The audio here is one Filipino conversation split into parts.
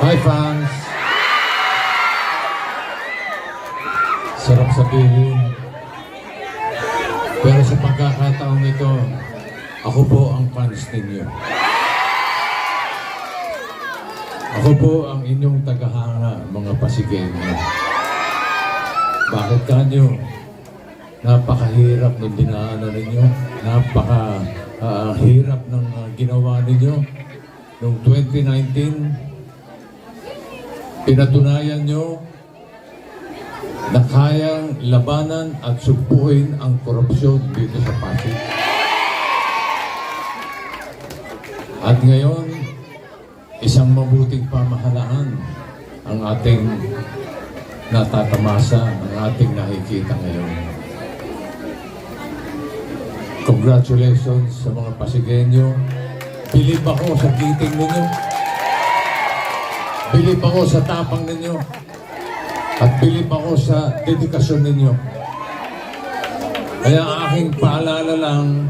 Hi fans! Sarap sabihin. Pero sa pagkakataong ito, ako po ang fans ninyo. Ako po ang inyong tagahanga, mga Pasigenyo. Bakit kanyo? Napakahirap ng dinaanan ninyo. Napakahirap ng ginawa ninyo. Noong 2019, pinatunayan nyo na kayang labanan at sugpuin ang korupsyon dito sa Pasig. At ngayon, isang mabuting pamahalaan ang ating natatamasa, ang ating nakikita ngayon. Congratulations sa mga Pasigenyo. Bilib ako sa giting ninyo. Bilib ako sa tapang ninyo. At bilib ako sa dedikasyon ninyo. Kaya ang aking paalala lang,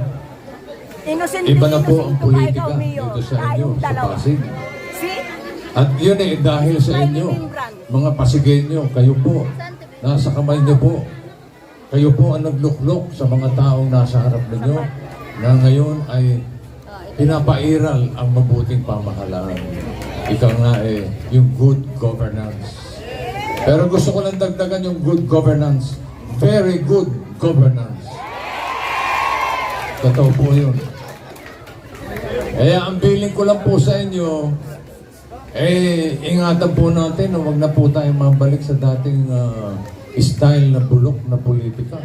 iba na po ang politika dito sa inyo, sa Pasig. At yun dahil sa inyo, mga Pasigenyo, kayo po, nasa kamay niyo po. Kayo po ang nagluklok sa mga taong nasa harap ninyo na ngayon ay pinapairal ang mabuting pamahalaan. Ikaw nga yung good governance. Pero gusto ko lang dagdagan yung good governance. Very good governance. Totoo po yun. Kaya ang bilin ko lang po sa inyo, ingatan po natin na huwag na po tayong mabalik sa dating style na bulok na politika.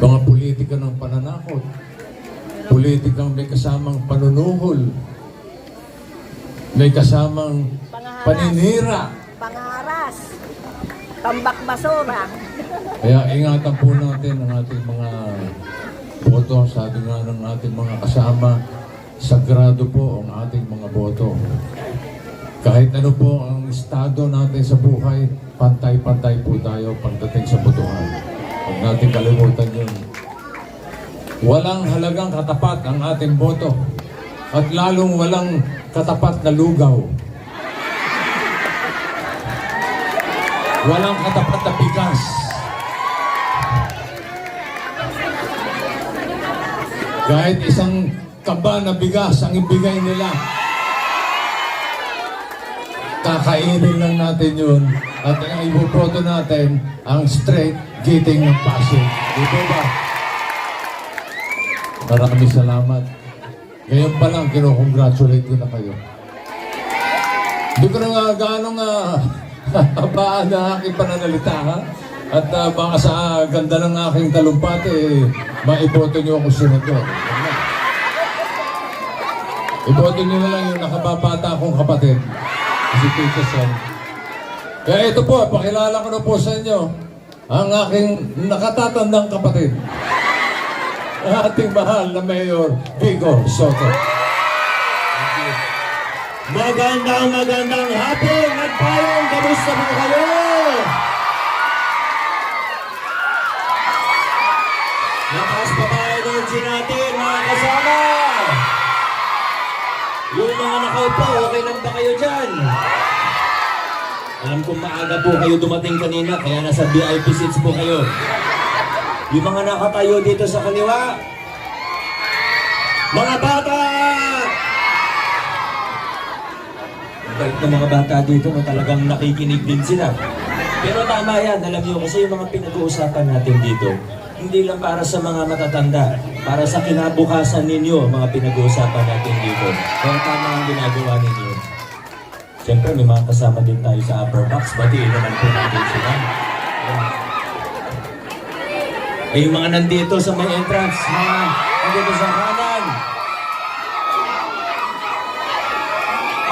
Mga politika ng pananakot. Politikang may kasamang panunuhol. May kasamang paninira. Pangaras. Tambak basura. Kaya ingatan po natin ang ating mga boto. Sabi nga ng ating mga kasama, sagrado po ang ating mga boto. Kahit ano po ang estado natin sa buhay, pantay-pantay po tayo pagdating sa botohan. Huwag natin kalimutan yun. Walang halagang katapat ang ating boto. At lalong walang katapat na lugaw. Walang katapat na bigas. Kahit isang kaba na bigas ang ibigay nila, kakainin lang natin yun. At ang ipoproto natin, ang straight giting ng Pasig. Dito ba? Maraming salamat. Ngayon pa lang, kinukongratulate ko na kayo. Hindi ko na nga gano'ng habaan na aking pananalita, ha? At baka sa ganda ng aking talumpati, maiboto niyo ako senador. Iboto niyo na lang yung nakababata akong kapatid, si Tito Sen. Kaya ito po, pakilala ko na po sa inyo ang aking nakatatandang kapatid. Ang ating mahal na Mayor Vigo Soto. Magandang hapon, nagpayong, kamusta po kayo? Lakas pa ba energy natin, mga kasama? Yung mga nakaupo, okay lang ba kayo dyan? Alam kong maaga po kayo dumating kanina, kaya nasa VIP seats po kayo. Yung mga nakatayo dito sa kaliwa, mga bata! Bait ng mga bata dito, no, talagang nakikinig din sila. Pero tama yan, alam nyo, kasi yung mga pinag-uusapan natin dito, hindi lang para sa mga matatanda, para sa kinabukasan ninyo, mga pinag-uusapan natin dito. Kaya tama ang ginagawa ninyo. Siyempre, may mga kasama din tayo sa upper box, batiin naman po natin sila. Yung mga nandito sa may entrance, mga nandito sa kanan.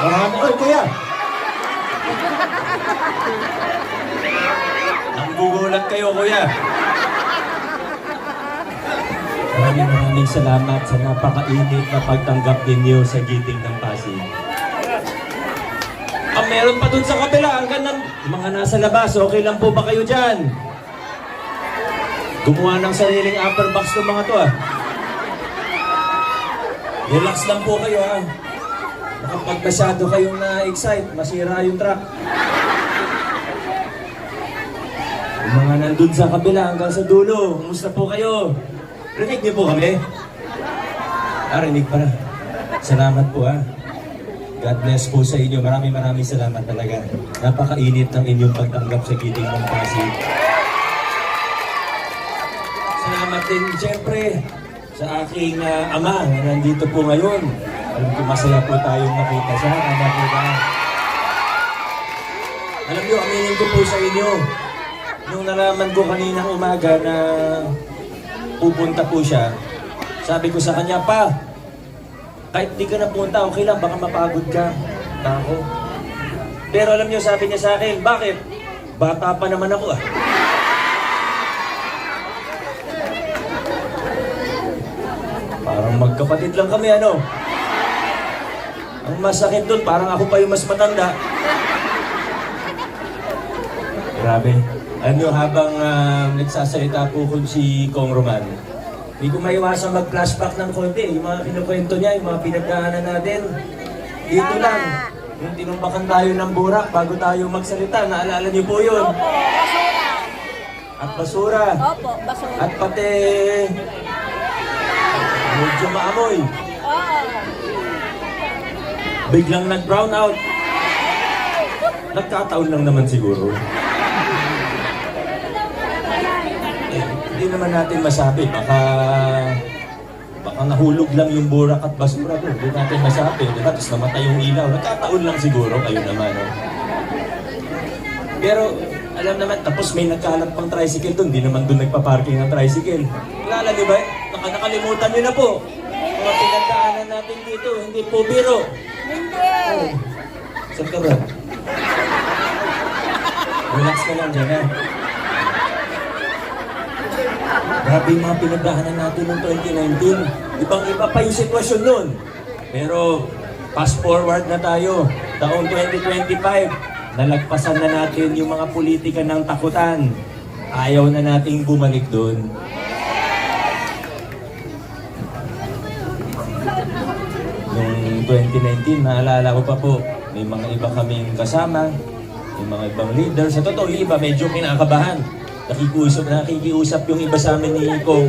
Marami, oy kuya! Ang gugulat kayo kuya. Maraming salamat sa napakainit na pagtanggap ninyo sa giting ng Pasig. Meron pa dun sa kabila, ang ganda. Mga nasa labas, okay lang po ba kayo dyan? Gumawa ng sariling upper box ng mga to, ah. Relax lang po kayo, ah. Kapag masyado kayong na-excite, masira yung truck. Yung mga nandun sa kabila hanggang sa dulo, kumusta po kayo? Rinig niyo po kami? Rinig pa na. Salamat po God bless po sa inyo. Maraming salamat talaga. Napakainit ng inyong pagtanggap sa Giting ng Pasig. Salamat din siyempre sa aking ama na nandito po ngayon. Alam ko masaya po tayong nakita siya. Tama po ba? Alam niyo, aminin ko po sa inyo. Nung nalaman ko kaninang umaga na pupunta po siya, sabi ko sa kanya, "Pa, kahit di ka na punta, okay lang, baka mapagod ka." Ako. Pero alam niyo, sabi niya sa akin, "Bakit? Bata pa naman ako Parang magkapatid lang kami, ano? Ang masakit doon, parang ako pa yung mas matanda. Grabe. Alam niyo, habang nagsasalita po ko si Kong Roman, hindi ko maiwasan mag-flashback ng konti. Yung mga kinukwento niya, yung mga pinagdaanan natin. Dito lang, yung tinumbakan tayo ng burak bago tayo magsalita. Naalala niyo po yun? Opo, basura. At basura. Opo, basura. At pati medyo maamoy. Oo. Biglang nag-brown out. Nagkataon lang naman siguro. Hindi naman natin masabi. Baka nahulog lang yung burak at basura doon. Hindi natin masabi. Diba? Tapos namatay yung ilaw. Nagkataon lang siguro. Kayo naman. No? Pero alam naman, tapos may nagkalat pang tricycle doon. Hindi naman doon nagpa-parking ang tricycle. Kilala niyo ba? Nakalimutan niyo na po. Mga pinagdaanan natin dito. Hindi po biro. Hindi. Saan ka ba? Relax ka lang dyan, ha? Grabe yung mga pinagdaanan natin noong 2019. Ibang-iba pa yung sitwasyon nun. Pero, fast forward na tayo. Taong 2025, nalagpasan na natin yung mga politika ng takutan. Ayaw na nating bumalik doon. Noong 2019, naalala ko pa po, may mga iba kaming kasama, may mga ibang leader. Sa totoo, yung iba medyo kinakabahan. Nakikiusap yung iba sa amin ni Kong.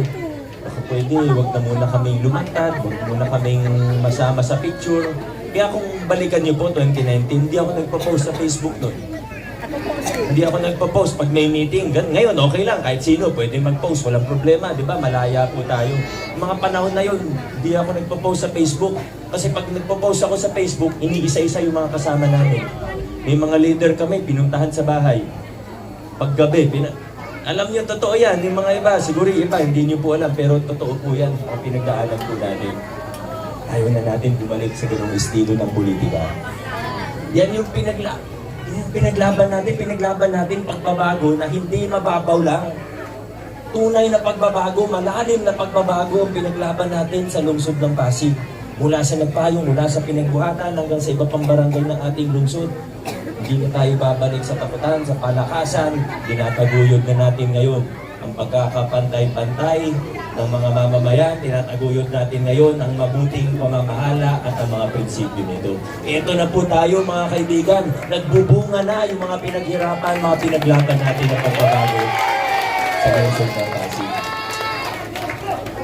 Baka pwede, huwag na muna kaming lumantad, huwag muna kaming masama sa picture. Kaya kung balikan niyo po, 2019, hindi ako nagpo-post sa Facebook noon. Hindi ako nagpo-post pag may meeting. Ngayon, okay lang, kahit sino pwede mag-post, walang problema, di ba? Malaya po tayo. Yung mga panahon na yun, hindi ako nagpo-post sa Facebook. Kasi pag nagpo-post ako sa Facebook, iniisa-isa yung mga kasama namin. May mga leader kami, pinuntahan sa bahay. Paggabi, alam niyo, totoo yan. Yung mga iba, siguro yung iba, hindi niyo po alam, pero totoo po yan. Ang pinagdaanan po natin. Ayaw na natin bumalik sa ganung estilo ng politika. Yan yung pinaglaban natin pagbabago na hindi mababaw lang. Tunay na pagbabago, malalim na pagbabago ang pinaglaban natin sa lungsod ng Pasig. Mula sa nagpayong, mula sa pinagbuhatan hanggang sa iba pang barangay ng ating lungsod. Hindi na tayo babalik sa takutan, sa palakasan. Tinataguyod na natin ngayon ang pagkakapantay-pantay ng mga mamamayan. Tinataguyod natin ngayon ang mabuting pamamahala at ang mga prinsipyo nito. Ito na po tayo mga kaibigan. Nagbubunga na yung mga pinaghirapan, mga pinaglaban natin ng pagbabago sa lungsod ng Pasig.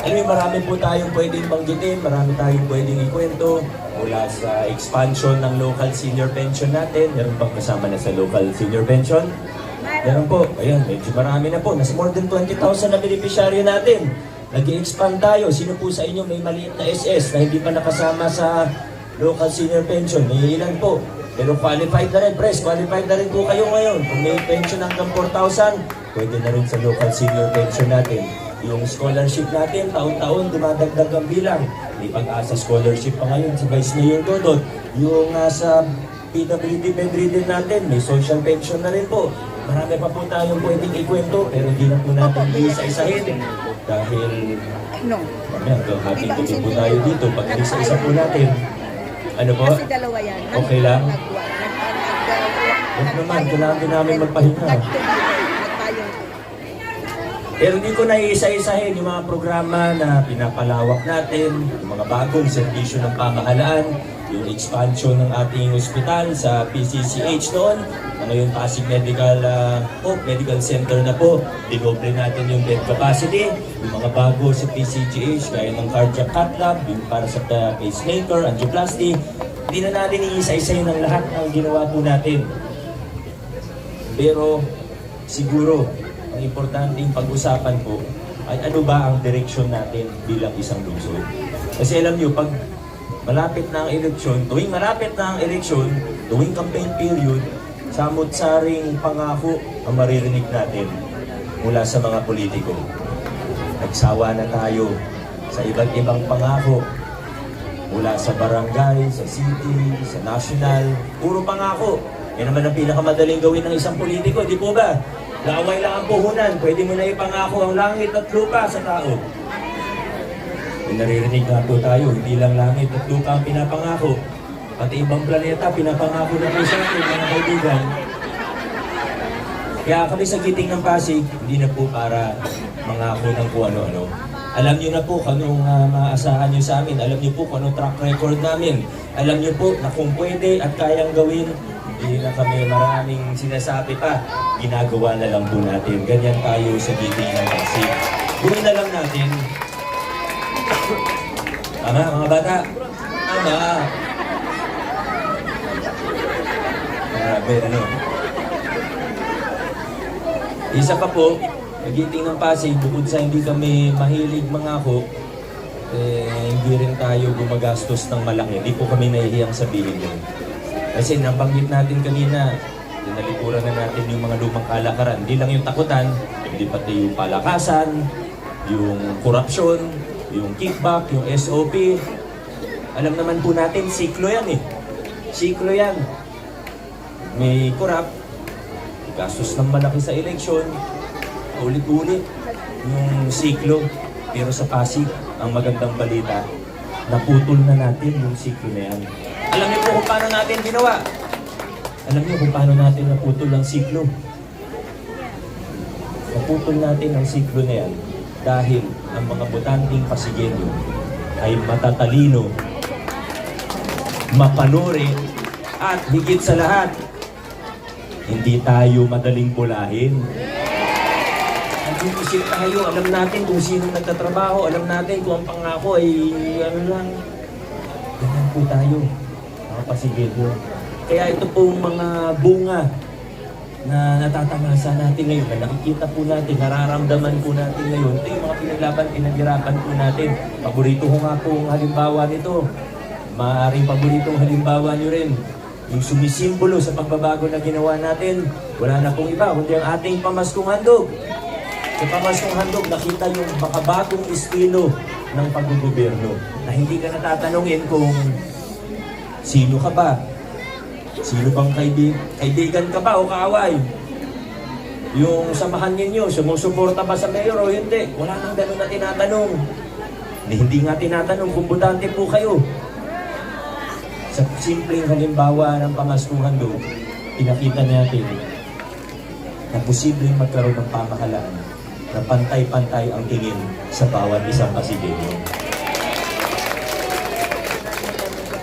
Marami po tayong pwedeng banggitin, marami tayong pwedeng ikwento. Mula sa expansion ng local senior pension natin. Meron bang kasama na sa local senior pension? Meron po. Ayan, medyo marami na po. Nasa more than 20,000 na beneficiaryo natin. Nag-i-expand tayo. Sino po sa inyo may maliit na SS na hindi pa nakasama sa local senior pension? May ilan po. Pero qualified na rin, press. Qualified na rin po kayo ngayon. Kung may pension hanggang 4,000, pwede na rin sa local senior pension natin. Yung scholarship natin, taon-taon, dumadagdag ang bilang. May Pag-asa scholarship pa ngayon si Vice Mayor Dodot. Yung sa PWD bedridden natin, may social pension na rin po. Marami pa po tayong pwedeng ikwento, pero hindi na po natin isa-isahin. Dahil, hanggang happy to po tayo dito. Pag isa-isa po natin, ano po? Kasi dalawa yan. Okay lang? Huwag naman, kailangan din namin magpahinga. Pero hindi ko na iisa-isahin yung mga programa na pinapalawak natin, yung mga bagong serbisyo ng pamahalaan. yung expansion ng ating ospital sa PCCH noon, na ngayon Pasig Medical Center na po. Dinoble natin yung bed capacity, yung mga bago sa PCGH, gaya ng cardiac cath lab, yung para sa pacemaker, angioplasty. Hindi na natin iisa-isayin ng lahat ng ginawa po natin. Pero siguro, ang importanteng pag-usapan po ay ano ba ang direksyon natin bilang isang lungsod. Kasi alam nyo, pag malapit na ang eleksyon, tuwing malapit na ang eleksyon, tuwing campaign period, samot-saring pangako ang maririnig natin mula sa mga politiko. Nagsawa na tayo sa iba't ibang pangako mula sa barangay, sa city, sa national, puro pangako. Yan naman ang pinakamadaling gawin ng isang politiko, di po ba? Laway lang ang puhunan, pwede mo na ipangako ang langit at lupa sa tao. Naririnig nga po tayo, hindi lang langit at lupa ang pinapangako. Pati ibang planeta, pinapangako na po sa atin, mga kaibigan. Kaya kami sa Giting ng Pasig, hindi na po para mangako ng kung ano-ano. Alam niyo na po kung anong maaasahan niyo sa amin. Alam niyo po kung anong track record namin. Alam niyo po na kung pwede at kayang gawin, hindi na kami maraming sinasabi pa. Ginagawa na lang po natin. Ganyan tayo sa Giting ng Pasig. Gawin na lang natin. Tama, mga bata? Tama. Grabe, ano? Isa pa po, Giting ng Pasig, bukod sa hindi kami mahilig mangako, hindi rin tayo gumagastos ng malaki. Hindi po kami nahihiyang sabihin yun. Kasi nabanggit natin kanina, dinalikuran na natin yung mga lumang kalakaran. Hindi lang yung takutan, hindi pati yung palakasan, yung korupsyon, yung kickback, yung SOP. Alam naman po natin, siklo yan eh. Siklo yan. May korap, gastos ng malaki sa eleksyon, ulit-ulit yung siklo. Pero sa Pasig, ang magandang balita, naputol na natin yung siklo na yan. Alam niyo po kung paano natin ginawa. Alam niyo kung paano natin naputol ang siklo. Naputol natin ang siklo na yan dahil ang mga botanteng Pasigueño ay matatalino, mapanuri, at higit sa lahat, hindi tayo madaling bulahin. Nag-iisip tayo, alam natin kung sino nagtatrabaho, alam natin kung ang pangako ay ano lang. Ganyan po tayo, mga Pasigueño. Kaya ito pong mga bunga na natatamasa natin ngayon, na nakikita po natin, nararamdaman po natin ngayon, ito yung mga pinaghirapan po natin. Paborito ko nga po ang halimbawa nito. Maaaring paboritong halimbawa nyo rin. Yung sumisimbolo sa pagbabago na ginawa natin, wala na pong iba, kundi ang ating pamaskong handog. Sa pamaskong handog, nakita yung makabagong estilo ng paggugobyerno na hindi ka natatanungin kung sino ka ba? Sino bang kaibigan ka ba o kaaway? Yung samahan ninyo, sumusuporta ba sa mayor o hindi? Wala nang ganun na tinatanong. Hindi nga tinatanong kung butante po kayo. Sa simpleng halimbawa ng pamaskong handog, pinakita natin na posibleng magkaroon ng pamahalaan na pantay-pantay ang tingin sa bawat isang Pasigueño.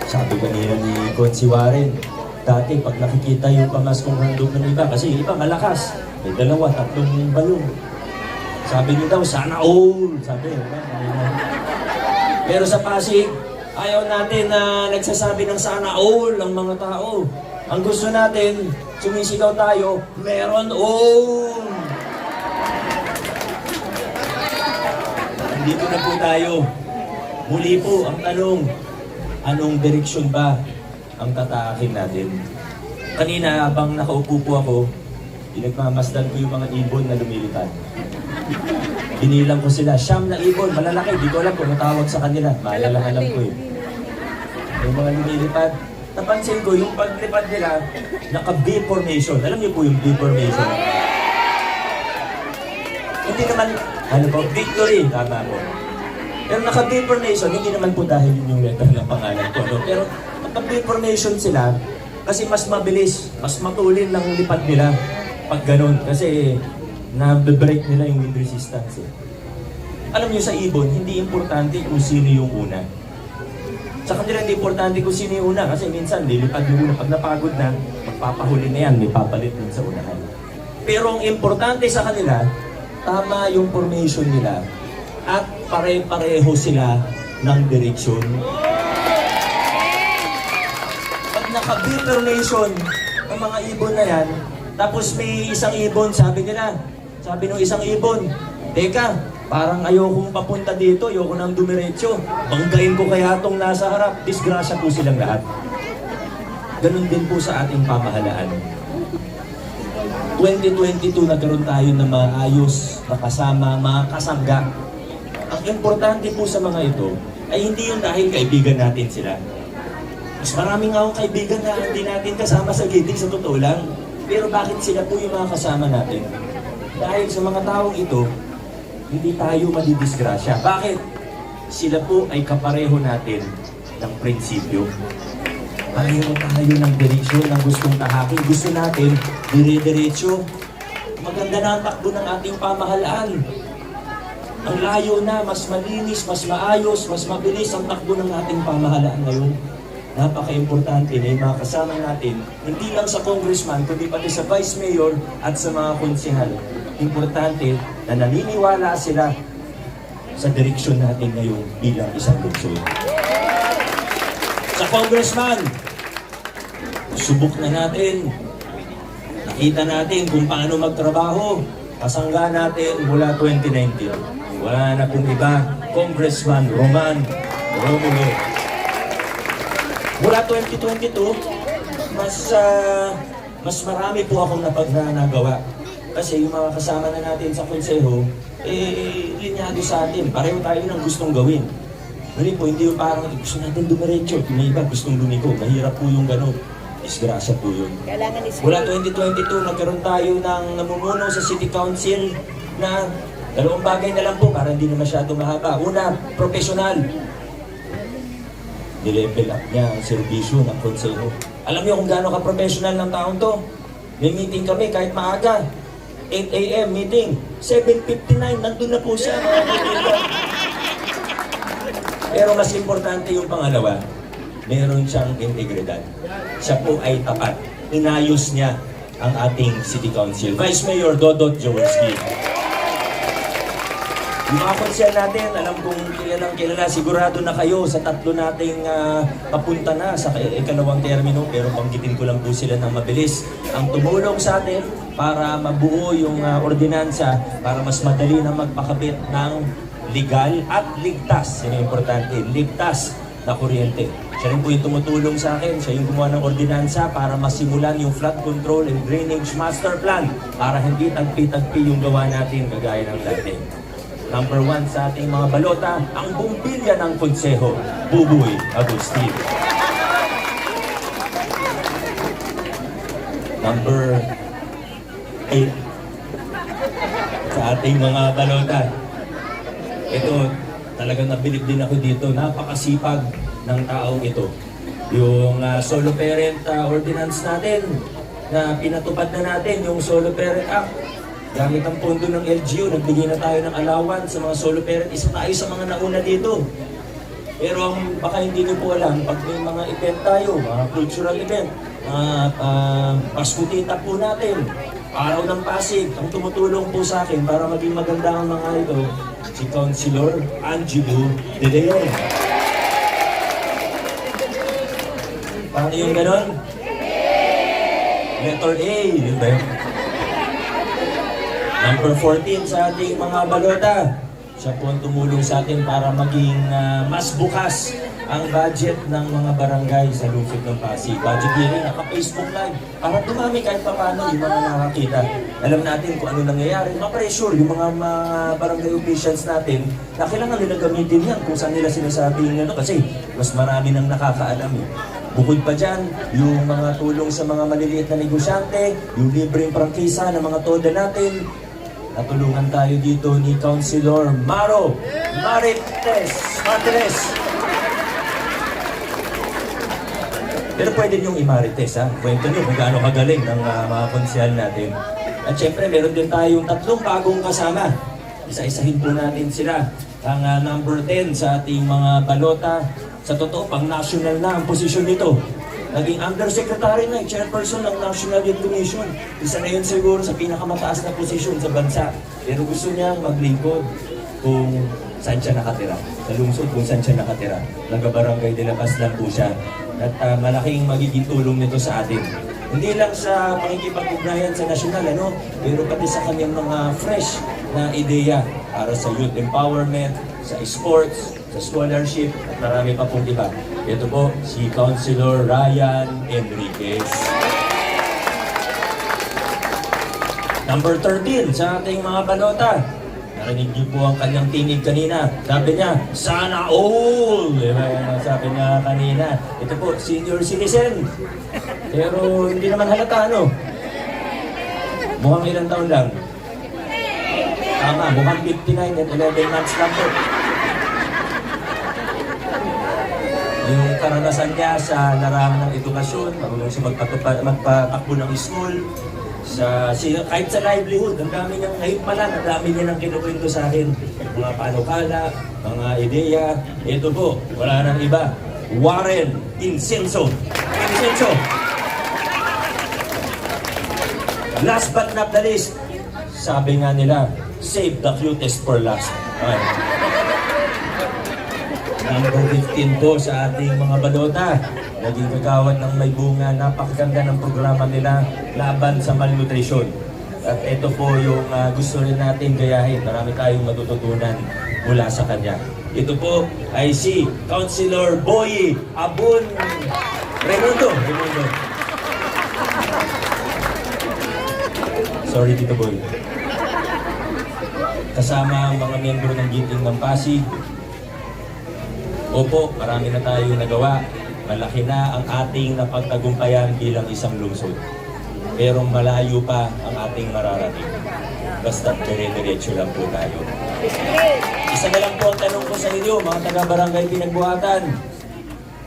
Sabi kanina ni Consi Warren, dati pag nakikita yung pamaskong handog ng iba, kasi iba malakas, may 2, 3 balong. Sabi niyo daw, sana all! Sabi, pero sa Pasig, ayaw natin na nagsasabi ng sana all ang mga tao. Ang gusto natin, sumisigaw tayo, meron all! Dito na po tayo. Muli po ang tanong, anong direksyon ba ang tataakin natin? Kanina habang nakaupo po ako, pinagmamasdan ko yung mga ibon na lumilipad. Binilang ko sila, 9 na ibon, malalaki, di ko alam kung natawag sa kanila. Maalala alam ko eh. Yung mga lumilipad, napansin ko yung paglipad nila, naka-B formation. Alam niyo po yung B formation? Hindi naman, ano po, victory, tama po. Pero naka-B formation, hindi naman po dahil yun yung letter ng pangalan ko. No? Pero naka-B formation sila, kasi mas mabilis, mas matulin lang lipad nila pag ganun. Kasi na-break nila yung wind resistance. Eh. Alam niyo sa ibon, hindi importante kung sino yung una. Sa kanila hindi importante kung sino yung una kasi minsan lilipad yung una. Pag napagod na, magpapahuli na yan, may papalit din sa unahan. Pero ang importante sa kanila, tama yung formation nila at pare-pareho sila ng direksyon. Pag naka-B formation ang mga ibon na yan, tapos may isang ibon, sabi nung isang ibon, teka, parang ayokong papunta dito, ayoko nang dumiretso. Banggain ko kaya itong nasa harap. Disgrasya po silang lahat. Ganun din po sa ating pamahalaan. 2022 nagkaroon tayo ng maayos, makasama, mga kasangga. Ang importante po sa mga ito ay hindi yung dahil kaibigan natin sila. Mas maraming akong kaibigan na hindi natin kasama sa giting sa totoo lang. Pero bakit sila po yung mga kasama natin? Dahil sa mga taong ito, hindi tayo madidisgrasya. Bakit? Sila po ay kapareho natin ng prinsipyo. Pareho tayo ng direksyon ng gustong tahakin. Gusto natin, dire-diretso. Maganda na ang takbo ng ating pamahalaan. Ang layo na, mas malinis, mas maayos, mas mabilis ang takbo ng ating pamahalaan ngayon. Napaka-importante na yung mga kasama natin, hindi lang sa congressman, kundi pati sa vice mayor at sa mga konsehal. Importante na naniniwala sila sa direksyon natin ngayon bilang isang lungsod. Sa congressman, subok na natin. Nakita natin kung paano magtrabaho. Kasangga natin mula 2019. Wala na pong iba, Congressman Roman Romulo. Mula 2022, mas marami po akong nagawa. Kasi yung mga kasama na natin sa konseho, linyado sa atin. Pareho tayo ng gustong gawin. Muli po, hindi yung parang gusto natin dumiretso. May iba gustong lumiko. Mahirap po yung gano'n. Disgrasya po yun. Kailangan is Mula 2022, nagkaroon tayo ng namumuno sa City Council na dalawang bagay na lang po para hindi na masyado mahaba. Una, professional. Nilevel up niya ang serbisyo ng konseho. Alam niyo kung gaano ka-professional ng taon to? May meeting kami kahit maaga. 8 a.m. meeting. 7:59, nandun na po siya. Mga kaibigan. Pero mas importante yung pangalawa, meron siyang integridad. Siya po ay tapat. Inayos niya ang ating City Council. Vice Mayor Dodot Jaworski. Yung mga konsel natin, alam kong kilala, sigurado na kayo sa tatlo nating papunta na sa ikalawang termino, pero banggitin ko lang po sila ng mabilis. Ang tumulong sa atin para mabuo yung ordinansa, para mas madali na magpakabit ng legal at ligtas. Yan ang importante, ligtas na kuryente. Siya rin po yung tumutulong sa akin, siya yung gumawa ng ordinansa para masimulan yung flood control and drainage master plan para hindi tagpi-tagpi yung gawa natin kagaya ng dati. Number 1 sa ating mga balota, ang bumbilya ng konseho, Buboy Agustin. Number 8 sa ating mga balota. Ito, talagang nabilib din ako dito. Napakasipag ng taong ito. Yung solo parent ordinance natin, na pinatupad na natin, yung solo parent act. Gamit ang pondo ng LGU, nagbigay na tayo ng allowance sa mga solo parent. Isa tayo sa mga nauna dito. Pero baka hindi nyo po alam, pag may mga event tayo, mga cultural event, paskutita po natin, Araw ng Pasig, ang tumutulong po sa akin para maging maganda ang mga ito, si Councilor Angelo De Leon. Paano yung ganon? Letter A, yun ba yun? Number 14 sa ating mga balota. Siya po ang tumulong sa atin para maging mas bukas ang budget ng mga barangay sa lungsod ng Pasig. Budget hearing, naka-Facebook Live. Para dumami kahit paano yung mga nakakita. Alam natin kung ano nangyayari. Ma-pressure yung mga barangay officials natin na kailangan nila gamitin yan kung saan nila sinasabing ano. Kasi mas marami nang nakakaalam eh. Bukod pa dyan, yung mga tulong sa mga maliliit na negosyante, yung libreng prangkisa ng mga toda natin, natulungan tayo dito ni Councilor Maro Marites Martinez. Pero pwede niyong i-marites ha. Kwento niyo kung gaano kagaling ng mga konsehal natin. At syempre, meron din tayong 3 bagong kasama. Isa-isahin po natin sila. Ang number 10 sa ating mga balota, Sa totoo, pang national na ang posisyon nito. Naging undersecretary na, chairperson ng National Youth Commission. Isa na yun siguro sa pinakamataas na posisyon sa bansa. Pero gusto niya maglingkod kung saan siya nakatira. Sa lungsod kung saan siya nakatira. Nagka-Barangay de la Paz lang po siya. At malaking magiging tulong nito sa atin. Hindi lang sa pakikipag-ugnayan sa nasyonal, pero pati sa kanyang mga fresh na ideya para sa youth empowerment, sa sports, sa scholarship, at marami pa pong iba. Ito po, si Councilor Ryan Enriquez. Number 13 sa ating mga balota. Narinig niyo po ang kanyang tinig kanina. Sabi niya, sana all! Diba yan ang sabi niya kanina. Ito po, senior citizen. Pero hindi naman halata, Mukhang ilang taon lang. Tama, mukhang 59 and 11 months lang po. Yung karanasan niya sa larangan ng edukasyon, marunong siya magpatakbo ng school, kahit sa livelihood, ang dami niyang, ngayon pa lang, ang dami niya nang kinukwento sa akin. Mga panukala, mga ideya. Ito po, wala nang iba. Warren Incenso. Incenso. Last but not the least, sabi nga nila, save the cutest for last. Okay. Number 15 po sa ating mga balota. Naging kagawad ng may bunga, napakaganda ng programa nila laban sa malnutrition. At ito po yung gusto rin natin gayahin. Marami tayong matututunan mula sa kanya. Ito po ay si Councilor Boy Abun Raimundo. Sorry, Tito Boy. Kasama ang mga miyembro ng Ginting ng Pasig. Opo, marami na tayong nagawa. Malaki na ang ating napagtagumpayan bilang isang lungsod. Pero malayo pa ang ating mararating. Basta dire-diretso lang po tayo. Isa na lang po ang tanong ko sa inyo, mga taga-barangay Pinagbuhatan.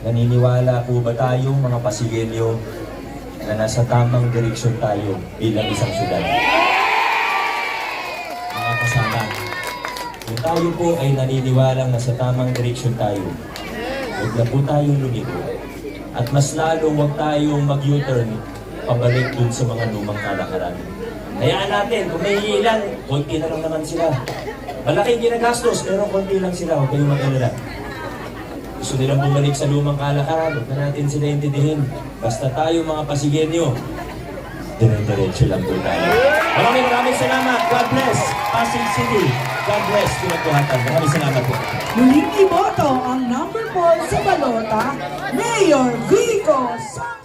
Naniniwala po ba tayong mga Pasigenyo na nasa tamang direksyon tayo bilang isang syudad? Mga kasama, kung tayo po ay naniniwalang nasa tamang direksyon tayo, huwag na po tayong lumiko. At mas lalo huwag tayong mag-U-turn pabalik dun sa mga lumang kalakaran. Hayaan natin, kung may ilan, konti na lang naman sila. Malaking ginagastos, pero konti lang sila, huwag kayong mag-alala. Gusto nilang bumalik sa lumang kalakaran, huwag na natin sila intindihin. Basta tayo mga Pasigenyo, dire-diretso lang po tayo. Maraming salamat. God bless Pasig City. God bless Pinagbuhatan. Maraming salamat po. Muling iboto ang number 4 sa balota, Mayor Vico Sangre.